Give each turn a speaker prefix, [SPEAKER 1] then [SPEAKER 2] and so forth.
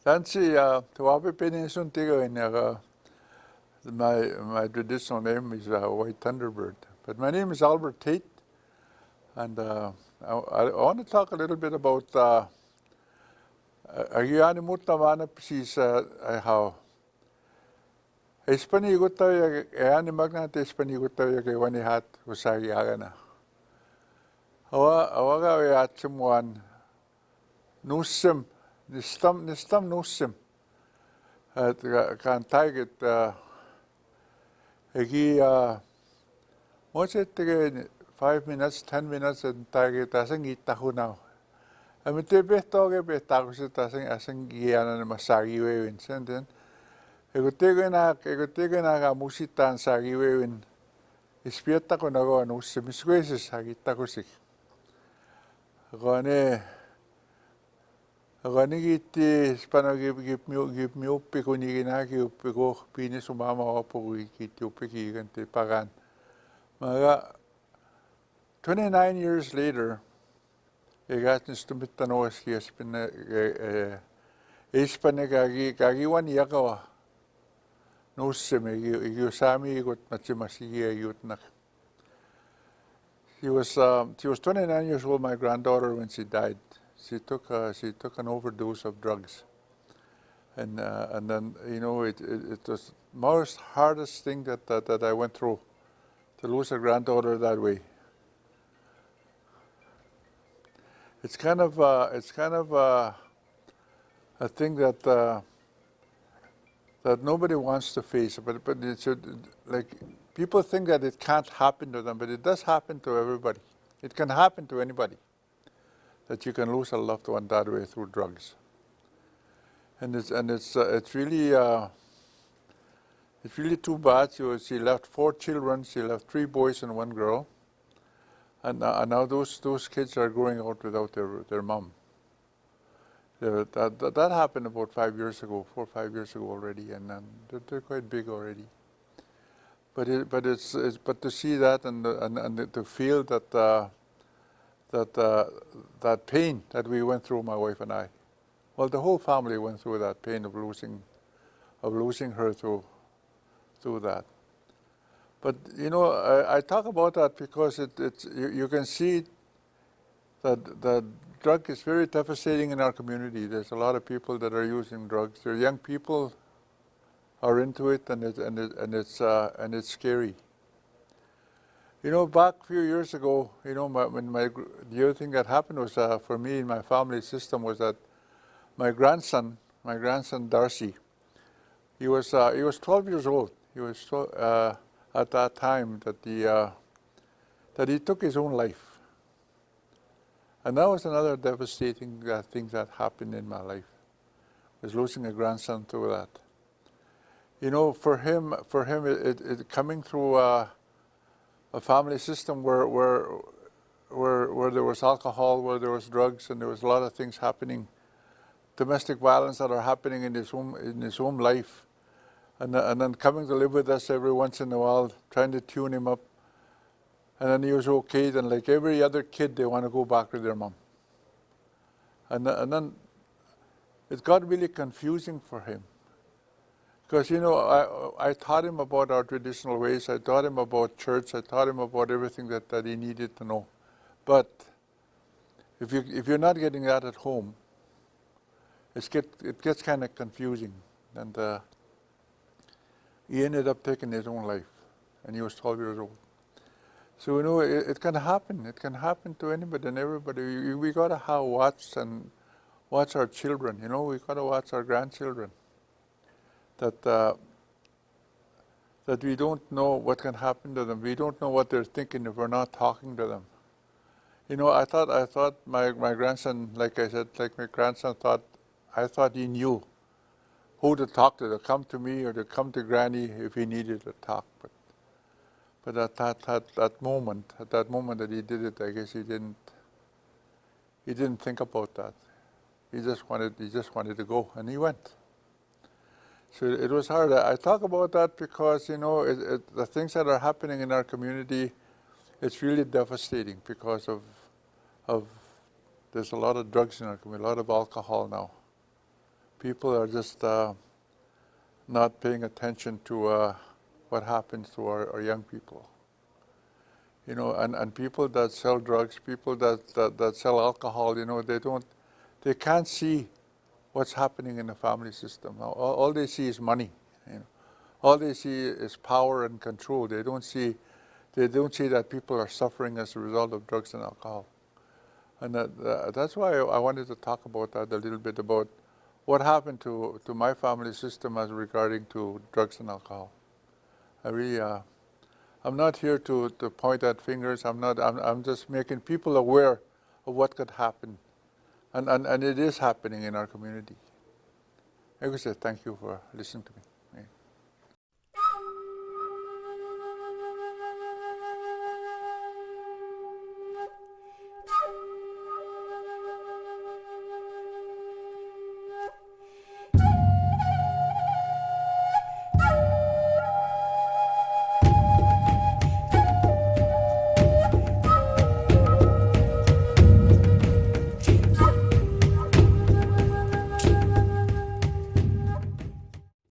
[SPEAKER 1] Tansi, tuwapi pinisun tigo in my traditional name is White Thunderbird. But my name is Albert Tait, and I want to talk a little bit about Agiani Mutamana Psis how Hispani Gutawi Eani Magna Hispani Gutawi Wani Hat Usagi Agana. Awaga Yachimwan Nusim, Nistam Nusim. Kan target once it 5 minutes, 10 minutes and target asing itahu now. Amit betoge betago sit asing giana na masagi wewin senden. Egotego na ga musitan sagi wewin. Ispieta ko nago anu semisqueses agita ko sik. Gani giti spano give me uppe ko ni ginagi uppe ko pini sumama opo giti uppe ki gante pagan. Maga 29 years later, I got in Stumitano as he has been Espane one Yakawa. No semi, you Sami got Machimasi Yutnak. She was 29 years old, my granddaughter, when she died. She took an overdose of drugs, and then it was most hardest thing that I went through, to lose a granddaughter that way. It's kind of a thing that nobody wants to face, but it should, like, people think that it can't happen to them, but it does happen to everybody. It can happen to anybody, that you can lose a loved one that way through drugs. And it's really too bad. She left 4 children. She left 3 boys and 1 girl, and now those kids are growing out without their mom. That happened about 5 years ago, 4 or 5 years ago already, and they're quite big already. But to see that and to feel that pain that we went through, my wife and I. Well, the whole family went through that pain of losing her through that. But I talk about that because you can see that drug is very devastating in our community. There's a lot of people that are using drugs. Their young people are into it, and it's scary. Back a few years ago, the other thing that happened was for me in my family system was that my grandson Darcy, he was 12 years old. He was at that time that he took his own life. And that was another devastating thing that happened in my life, was losing a grandson through that. For him, it coming through a family system where there was alcohol, where there was drugs, and there was a lot of things happening, domestic violence that are happening in his home life, and then coming to live with us every once in a while, trying to tune him up. And then he was okay. Then, like every other kid, they want to go back to their mom. And then it got really confusing for him. Because, I taught him about our traditional ways. I taught him about church. I taught him about everything that he needed to know. But if you're not getting that at home, it gets kind of confusing. And he ended up taking his own life. And he was 12 years old. So it can happen. It can happen to anybody and everybody. We gotta watch our children. We gotta watch our grandchildren. That we don't know what can happen to them. We don't know what they're thinking if we're not talking to them. I thought my grandson, like I said, my grandson I thought he knew who to talk to come to me or to come to Granny if he needed to talk. But at that moment that he did it, I guess he didn't think about that. He just wanted to go, and he went. So it was hard. I talk about that because the things that are happening in our community, it's really devastating because of there's a lot of drugs in our community, a lot of alcohol now. people are just not paying attention to what happens to our young people. You know, and people that sell drugs, people that sell alcohol, you know, they can't see what's happening in the family system. All they see is money. You know, all they see is power and control. They don't see that people are suffering as a result of drugs and alcohol. And that's why I wanted to talk about that a little bit, about what happened to my family system as regarding to drugs and alcohol. I really, I'm not here to point at fingers. I'm just making people aware of what could happen. And it is happening in our community. I would say thank you for listening to me.